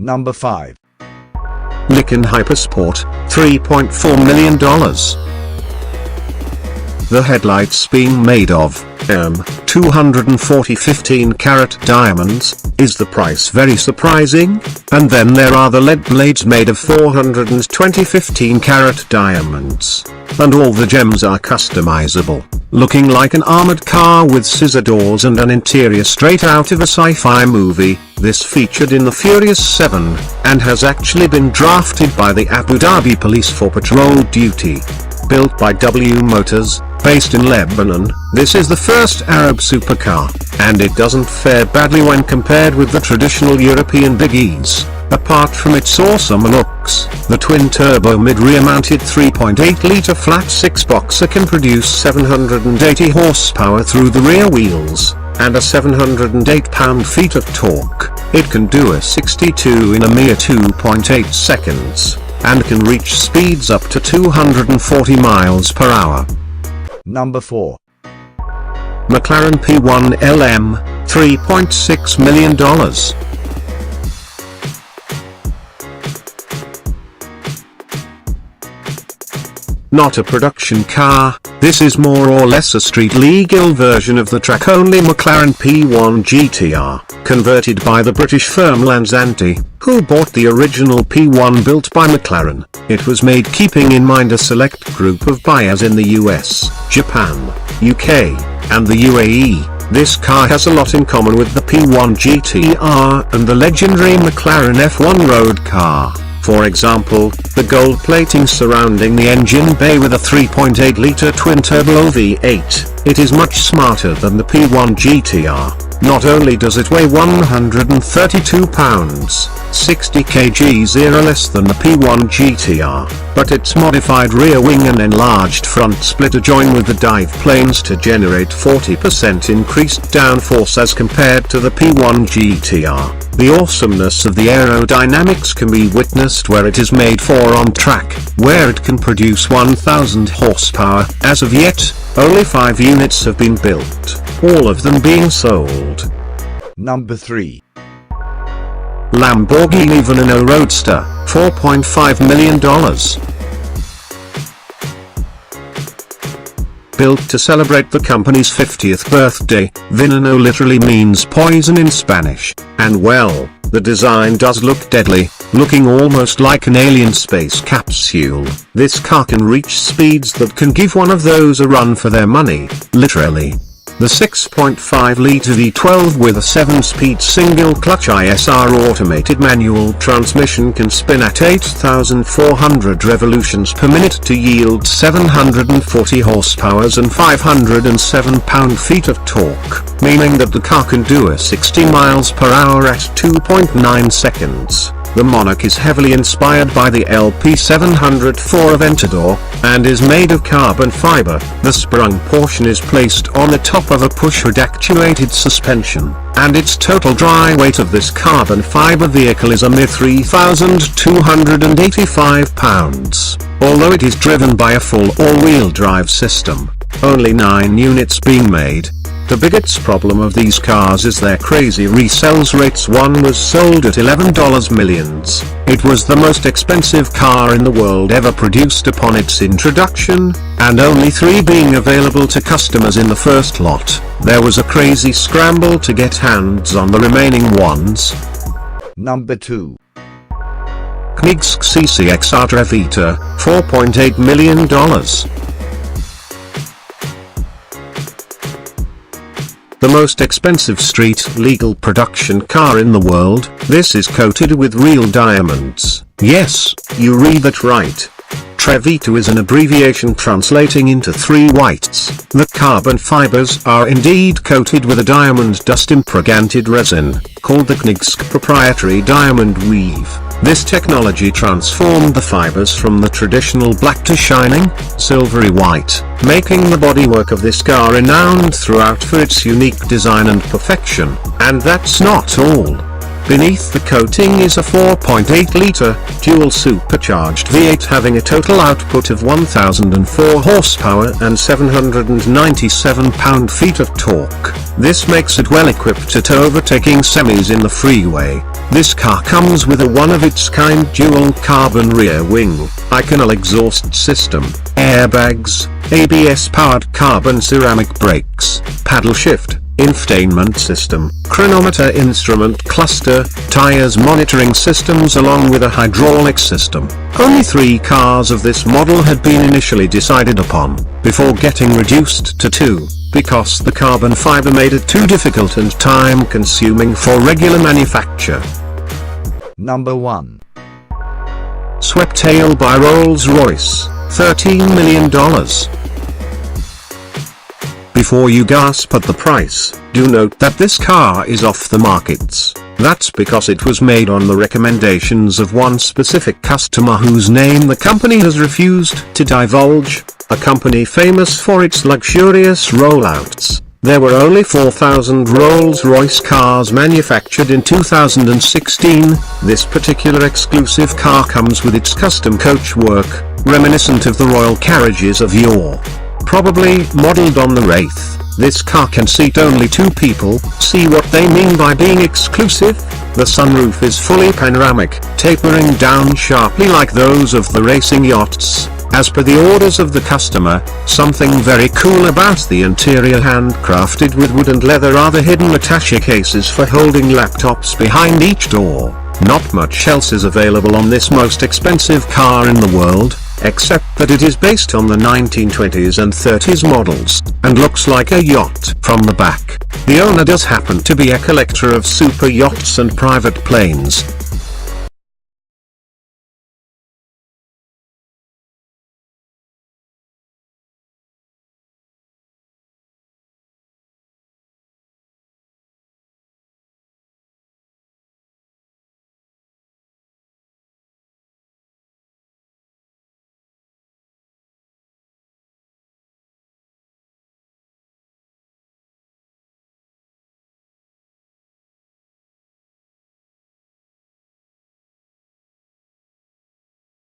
Number 5. Nikon Hypersport, $3.4 million. The headlights being made of 240 15-carat diamonds. Is the price very surprising? And then there are the LED blades made of 420 15-carat diamonds. And all the gems are customizable, looking like an armored car with scissor doors and an interior straight out of a sci-fi movie. This featured in the Furious 7, and has actually been drafted by the Abu Dhabi Police for patrol duty. Built by W Motors, based in Lebanon, this is the first Arab supercar, and it doesn't fare badly when compared with the traditional European biggies. Apart from its awesome looks, the twin-turbo mid-rear mounted 3.8-litre flat six-boxer can produce 780 horsepower through the rear wheels, and a 708 pound-feet of torque. It can do a 62 in a mere 2.8 seconds, and can reach speeds up to 240 miles per hour. Number 4. McLaren P1 LM, $3.6 million. Not a production car, this is more or less a street-legal version of the track-only McLaren P1 GTR, converted by the British firm Lanzanti, who bought the original P1 built by McLaren. It was made keeping in mind a select group of buyers in the US, Japan, UK, and the UAE. This car has a lot in common with the P1 GTR and the legendary McLaren F1 road car. For example, the gold plating surrounding the engine bay with a 3.8-litre twin-turbo V8. It is much smarter than the P1 GTR. Not only does it weigh 132 pounds, 60 kg less than the P1 GTR, but its modified rear wing and enlarged front splitter join with the dive planes to generate 40% increased downforce as compared to the P1 GTR. The awesomeness of the aerodynamics can be witnessed where it is made for on track, where it can produce 1000 horsepower. As of yet, only 5 units have been built, all of them being sold. Number 3. Lamborghini Veneno Roadster, $4.5 million. Built to celebrate the company's 50th birthday, Veneno literally means poison in Spanish, and well, the design does look deadly, looking almost like an alien space capsule. This car can reach speeds that can give one of those a run for their money, literally. The 6.5-litre V12 with a 7-speed single-clutch ISR automated manual transmission can spin at 8,400 revolutions per minute to yield 740 horsepower and 507 pound-feet of torque, meaning that the car can do a 60 miles per hour at 2.9 seconds. The Monarch is heavily inspired by the LP704 Aventador, and is made of carbon fiber. The sprung portion is placed on the top of a push-rod actuated suspension, and its total dry weight of this carbon fiber vehicle is a mere 3,285 pounds. Although it is driven by a full all-wheel drive system, only 9 units being made. The biggest problem of these cars is their crazy resales rates. One was sold at $11 millions. It was the most expensive car in the world ever produced upon its introduction, and only 3 being available to customers in the first lot. There was a crazy scramble to get hands on the remaining ones. Number 2. Koenigsegg CCXR Trevita, $4.8 million. The most expensive street-legal production car in the world, this is coated with real diamonds. Yes, you read that right. Trevita is an abbreviation translating into 3 whites. The carbon fibers are indeed coated with a diamond dust impregnated resin, called the Koenigsegg proprietary diamond weave. This technology transformed the fibers from the traditional black to shining, silvery white, making the bodywork of this car renowned throughout for its unique design and perfection. And that's not all. Beneath the coating is a 4.8-litre, dual-supercharged V8 having a total output of 1,004 horsepower and 797 pound-feet of torque. This makes it well equipped at overtaking semis in the freeway. This car comes with a one-of-its-kind dual carbon rear wing, Iconal exhaust system, airbags, ABS-powered carbon ceramic brakes, paddle shift, infotainment system, chronometer instrument cluster, tires monitoring systems along with a hydraulic system. Only 3 cars of this model had been initially decided upon, before getting reduced to 2, because the carbon fiber made it too difficult and time-consuming for regular manufacture. Number 1. Sweptail by Rolls-Royce, $13 million. Before you gasp at the price, do note that this car is off the markets. That's because it was made on the recommendations of one specific customer whose name the company has refused to divulge, a company famous for its luxurious rollouts. There were only 4,000 Rolls-Royce cars manufactured in 2016. This particular exclusive car comes with its custom coachwork, reminiscent of the royal carriages of yore. Probably modeled on the Wraith, this car can seat only 2 people. See what they mean by being exclusive? The sunroof is fully panoramic, tapering down sharply like those of the racing yachts. As per the orders of the customer, something very cool about the interior, handcrafted with wood and leather, are the hidden attaché cases for holding laptops behind each door. Not much else is available on this most expensive car in the world, except that it is based on the 1920s and 30s models, and looks like a yacht from the back. The owner does happen to be a collector of super yachts and private planes,